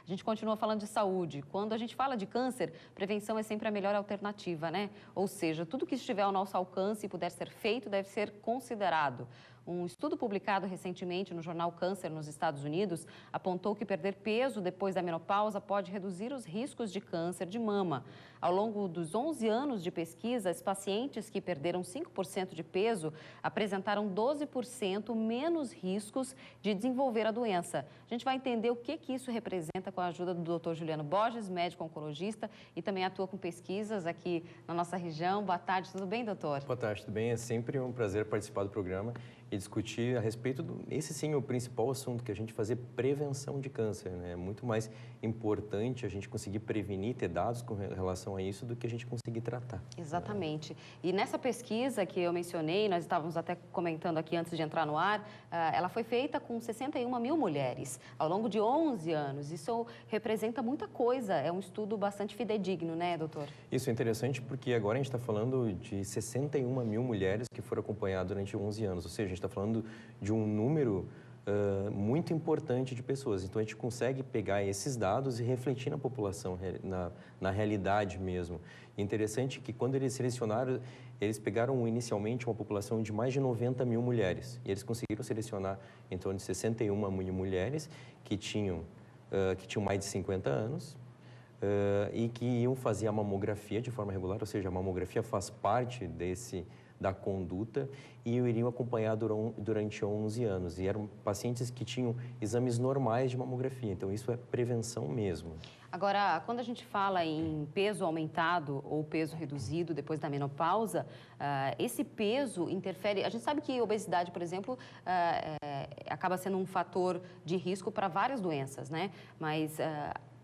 A gente continua falando de saúde. Quando a gente fala de câncer, prevenção é sempre a melhor alternativa, né? Ou seja, tudo que estiver ao nosso alcance e puder ser feito deve ser considerado. Um estudo publicado recentemente no jornal Câncer nos Estados Unidos apontou que perder peso depois da menopausa pode reduzir os riscos de câncer de mama. Ao longo dos 11 anos de pesquisa, os pacientes que perderam 5% de peso apresentaram 12% menos riscos de desenvolver a doença. A gente vai entender o que isso representa com a ajuda do Dr. Juliano Borges, médico oncologista, e também atua com pesquisas aqui na nossa região. Boa tarde, tudo bem, doutor? Boa tarde, tudo bem? É sempre um prazer participar do programa e discutir a respeito esse sim é o principal assunto, que a gente fazer prevenção de câncer, né? É muito mais importante a gente conseguir prevenir, ter dados com relação a isso, do que a gente conseguir tratar. Exatamente. E nessa pesquisa que eu mencionei, nós estávamos até comentando aqui antes de entrar no ar, ela foi feita com 61 mil mulheres ao longo de 11 anos. Isso representa muita coisa, é um estudo bastante fidedigno, né, doutor? Isso é interessante porque agora a gente está falando de 61 mil mulheres que foram acompanhadas durante 11 anos, ou seja, a gente está falando de um número muito importante de pessoas. Então, a gente consegue pegar esses dados e refletir na população, na realidade mesmo. E interessante que quando eles selecionaram, eles pegaram inicialmente uma população de mais de 90 mil mulheres. E eles conseguiram selecionar em torno de 61 mil mulheres que tinham mais de 50 anos, e que iam fazer a mamografia de forma regular, ou seja, a mamografia faz parte da conduta, e iriam acompanhar durante 11 anos. E eram pacientes que tinham exames normais de mamografia, então isso é prevenção mesmo. Agora, quando a gente fala em peso aumentado ou peso reduzido depois da menopausa, esse peso interfere... A gente sabe que obesidade, por exemplo, acaba sendo um fator de risco para várias doenças, né? Mas...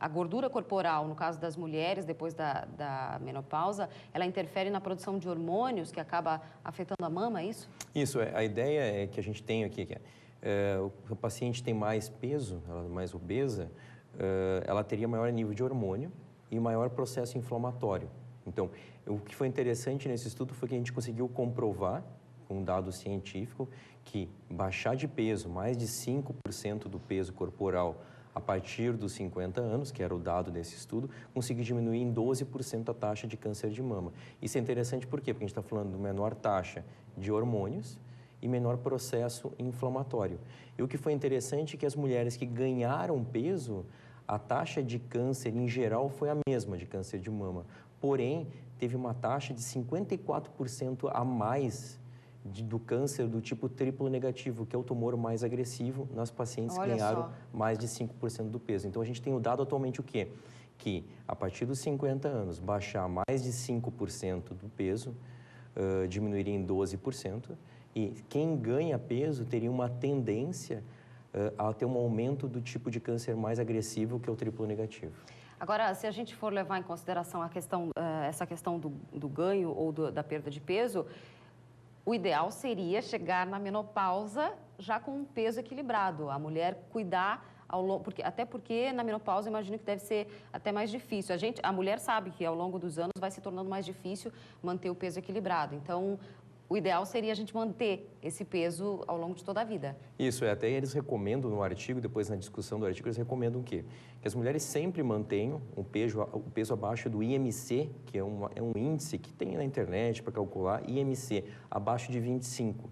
a gordura corporal, no caso das mulheres, depois da menopausa, ela interfere na produção de hormônios que acaba afetando a mama, é isso? Isso, a ideia é que a gente tem aqui, que o paciente tem mais peso, ela é mais obesa, ela teria maior nível de hormônio e maior processo inflamatório. Então, o que foi interessante nesse estudo foi que a gente conseguiu comprovar, com um dado científico, que baixar de peso, mais de 5% do peso corporal, a partir dos 50 anos, que era o dado desse estudo, conseguiu diminuir em 12% a taxa de câncer de mama. Isso é interessante por quê? Porque a gente está falando de menor taxa de hormônios e menor processo inflamatório. E o que foi interessante é que as mulheres que ganharam peso, a taxa de câncer em geral foi a mesma de câncer de mama. Porém, teve uma taxa de 54% a mais do câncer do tipo triplo negativo, que é o tumor mais agressivo nas pacientes que ganharam mais de 5% do peso. Então, a gente tem o dado atualmente o quê? Que, a partir dos 50 anos, baixar mais de 5% do peso, diminuiria em 12%, e quem ganha peso teria uma tendência a ter um aumento do tipo de câncer mais agressivo, que é o triplo negativo. Agora, se a gente for levar em consideração essa questão do ganho ou da perda de peso, o ideal seria chegar na menopausa já com um peso equilibrado. A mulher cuidar até porque na menopausa eu imagino que deve ser até mais difícil. A mulher sabe que ao longo dos anos vai se tornando mais difícil manter o peso equilibrado. Então, o ideal seria a gente manter esse peso ao longo de toda a vida. Isso, até eles recomendam no artigo, depois na discussão do artigo, eles recomendam o quê? Que as mulheres sempre mantenham o peso abaixo do IMC, que é um índice que tem na internet para calcular, IMC, abaixo de 25.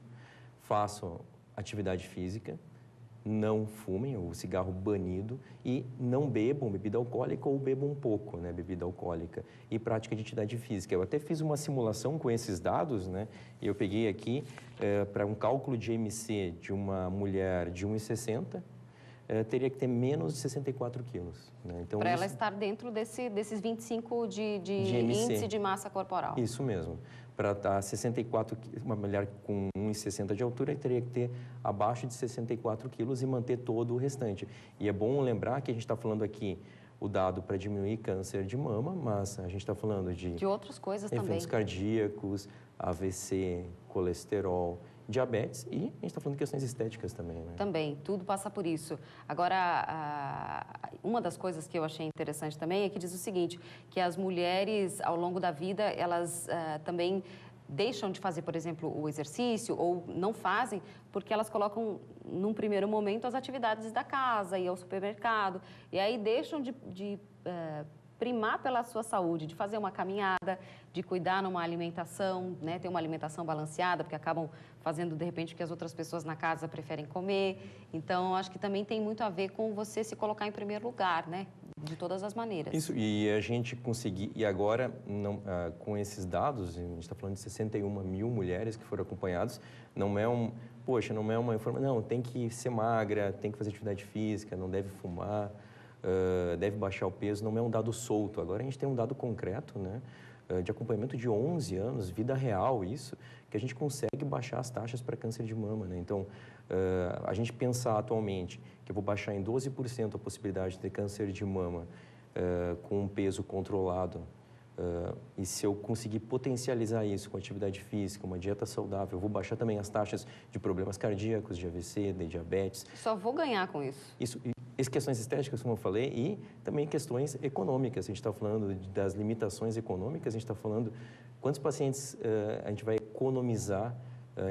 Façam atividade física, não fumem, o cigarro banido, e não bebam bebida alcoólica ou bebam um pouco, né, bebida alcoólica, e prática de atividade física. Eu até fiz uma simulação com esses dados, né, e eu peguei aqui para um cálculo de IMC de uma mulher de 1,60, teria que ter menos de 64 quilos. Né? Então, para ela estar dentro desses 25 de índice de massa corporal. Isso mesmo. Para estar 64, uma mulher com 1,60 de altura teria que ter abaixo de 64 quilos e manter todo o restante. E é bom lembrar que a gente está falando aqui o dado para diminuir câncer de mama, mas a gente está falando de outras coisas também. Eventos cardíacos, AVC, colesterol, diabetes, e a gente está falando de questões estéticas também, né? Também, tudo passa por isso. Agora, uma das coisas que eu achei interessante também é que diz o seguinte, que as mulheres, ao longo da vida, elas também deixam de fazer, por exemplo, o exercício ou não fazem porque elas colocam, num primeiro momento, as atividades da casa, ir ao supermercado, e aí deixam de primar pela sua saúde, de fazer uma caminhada, de cuidar numa alimentação, né, ter uma alimentação balanceada, porque acabam fazendo, de repente, o que as outras pessoas na casa preferem comer. Então, acho que também tem muito a ver com você se colocar em primeiro lugar, né, de todas as maneiras. Isso, e a gente conseguir, e agora, não, com esses dados, a gente está falando de 61 mil mulheres que foram acompanhadas, não é não é uma informação, não, tem que ser magra, tem que fazer atividade física, não deve fumar, deve baixar o peso, não é um dado solto. Agora a gente tem um dado concreto, né, de acompanhamento de 11 anos, vida real isso, que a gente consegue baixar as taxas para câncer de mama, né? Então, a gente pensar atualmente que eu vou baixar em 12% a possibilidade de ter câncer de mama com um peso controlado, e se eu conseguir potencializar isso com atividade física, uma dieta saudável, eu vou baixar também as taxas de problemas cardíacos, de AVC, de diabetes. Só vou ganhar com isso. Isso, questões estéticas, como eu falei, e também questões econômicas. A gente está falando das limitações econômicas, a gente está falando quantos pacientes a gente vai economizar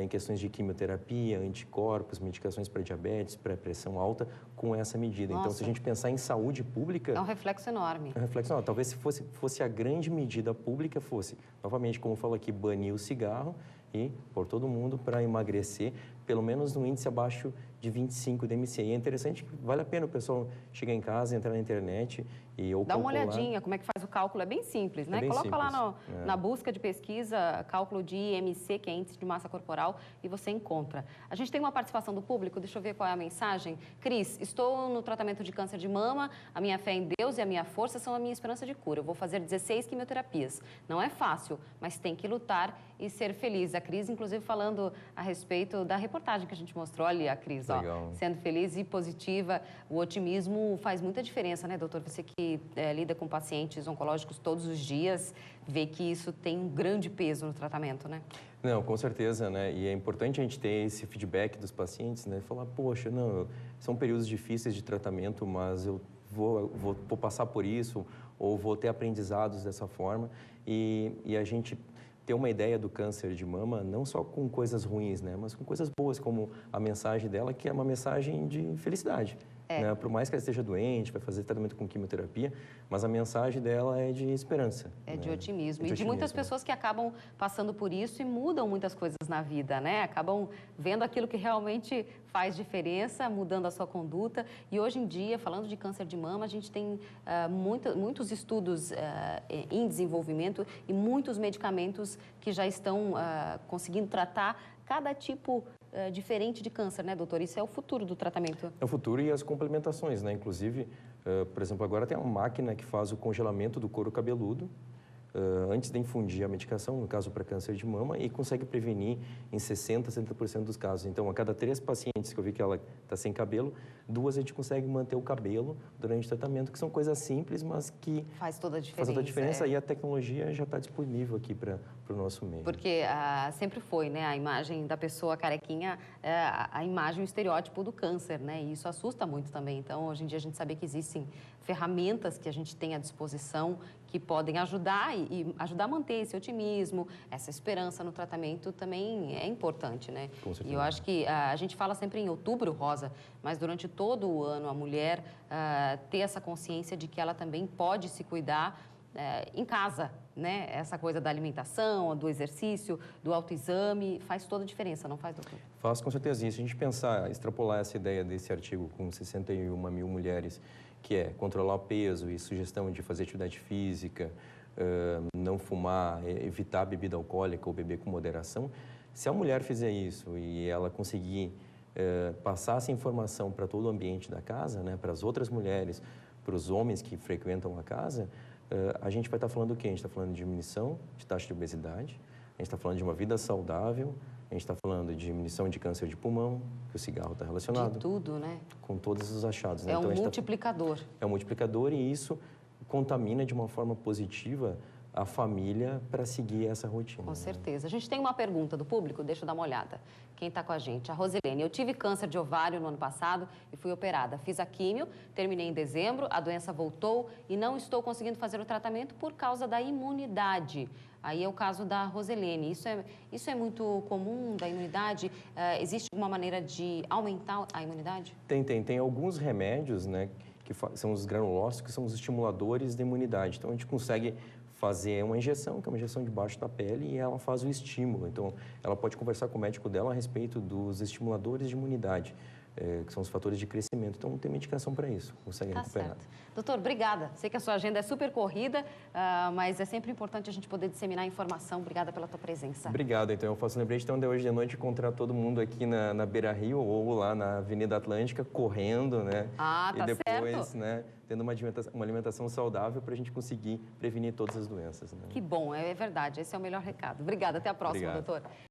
em questões de quimioterapia, anticorpos, medicações para diabetes, para pressão alta, com essa medida. Nossa. Então, se a gente pensar em saúde pública... É um reflexo enorme. É um reflexo enorme. Talvez se fosse a grande medida pública, fosse, novamente, como eu falo aqui, banir o cigarro e pôr todo mundo para emagrecer, pelo menos no índice abaixo de 25 de MCI. E é interessante que vale a pena o pessoal chegar em casa, entrar na internet e ou dá uma calcular. olhadinha como é que faz o cálculo, é bem simples, né? É bem Coloca simples. lá na busca de pesquisa, cálculo de IMC, que é índice de massa corporal, e você encontra. A gente tem uma participação do público, deixa eu ver qual é a mensagem. Cris, estou no tratamento de câncer de mama, a minha fé em Deus e a minha força são a minha esperança de cura. Eu vou fazer 16 quimioterapias. Não é fácil, mas tem que lutar e ser feliz. A Cris, inclusive, falando a respeito da reportagem que a gente mostrou ali, a Cris, ó, sendo feliz e positiva. O otimismo faz muita diferença, né, doutor? Você que lida com pacientes oncológicos todos os dias, vê que isso tem um grande peso no tratamento, né? Não, com certeza, né? E é importante a gente ter esse feedback dos pacientes, né? Falar, poxa, não, são períodos difíceis de tratamento, mas eu vou passar por isso, ou vou ter aprendizados dessa forma. E a gente ter uma ideia do câncer de mama, não só com coisas ruins, né? Mas com coisas boas, como a mensagem dela, que é uma mensagem de felicidade. Né? Por mais que ela esteja doente, vai fazer tratamento com quimioterapia, mas a mensagem dela é de esperança. É de otimismo. E de muitas pessoas que acabam passando por isso e mudam muitas coisas na vida, né? Acabam vendo aquilo que realmente faz diferença, mudando a sua conduta. E hoje em dia, falando de câncer de mama, a gente tem muitos estudos em desenvolvimento e muitos medicamentos que já estão conseguindo tratar cada tipo diferente de câncer, né, doutor? Isso é o futuro do tratamento. É o futuro e as complementações, né? Inclusive, por exemplo, agora tem uma máquina que faz o congelamento do couro cabeludo antes de infundir a medicação, no caso para câncer de mama, e consegue prevenir em 60%, 70% dos casos. Então, a cada 3 pacientes que eu vi que ela está sem cabelo, 2 a gente consegue manter o cabelo durante o tratamento, que são coisas simples, mas que faz toda a diferença. Faz toda a diferença e a tecnologia já está disponível aqui para o nosso meio. Porque sempre foi, né, a imagem da pessoa carequinha, a imagem, o estereótipo do câncer, né, e isso assusta muito também. Então, hoje em dia, a gente sabe que existem ferramentas que a gente tem à disposição que podem ajudar e ajudar a manter esse otimismo, essa esperança no tratamento também é importante, né? Com certeza. E eu acho que a gente fala sempre em outubro rosa, mas durante todo o ano a mulher ter essa consciência de que ela também pode se cuidar em casa, né? Essa coisa da alimentação, do exercício, do autoexame, faz toda a diferença, não faz, doutor? Faz, com certeza. E se a gente pensar, extrapolar essa ideia desse artigo com 61 mil mulheres, que é controlar o peso e sugestão de fazer atividade física, não fumar, evitar bebida alcoólica ou beber com moderação, se a mulher fizer isso e ela conseguir passar essa informação para todo o ambiente da casa, né, para as outras mulheres, para os homens que frequentam a casa, a gente vai estar falando o quê? A gente está falando de diminuição de taxa de obesidade, a gente está falando de uma vida saudável, a gente está falando de diminuição de câncer de pulmão, que o cigarro está relacionado. De tudo, né? Com todos os achados. Né? É então, um multiplicador. É um multiplicador e isso contamina de uma forma positiva a família para seguir essa rotina. Com certeza. A gente tem uma pergunta do público, deixa eu dar uma olhada. Quem está com a gente? A Rosilene. Eu tive câncer de ovário no ano passado e fui operada. Fiz a químio, terminei em dezembro, a doença voltou e não estou conseguindo fazer o tratamento por causa da imunidade. Aí é o caso da Roselene. Isso é muito comum da imunidade? Existe alguma maneira de aumentar a imunidade? Tem alguns remédios, né, que são os granulócitos, que são os estimuladores da imunidade. Então, a gente consegue fazer uma injeção, que é uma injeção debaixo da pele, e ela faz o estímulo. Então, ela pode conversar com o médico dela a respeito dos estimuladores de imunidade, que são os fatores de crescimento. Então, tem uma indicação para isso, consegue recuperar. Certo. Doutor, obrigada. Sei que a sua agenda é super corrida, mas é sempre importante a gente poder disseminar informação. Obrigada pela tua presença. Obrigado. Então, eu faço lembrete então, de hoje de noite encontrar todo mundo aqui na Beira Rio ou lá na Avenida Atlântica, correndo, né? Ah, tá e depois, certo. né, tendo uma alimentação saudável para a gente conseguir prevenir todas as doenças. Né? Que bom, é verdade. Esse é o melhor recado. Obrigada. Até a próxima, Obrigado. doutor.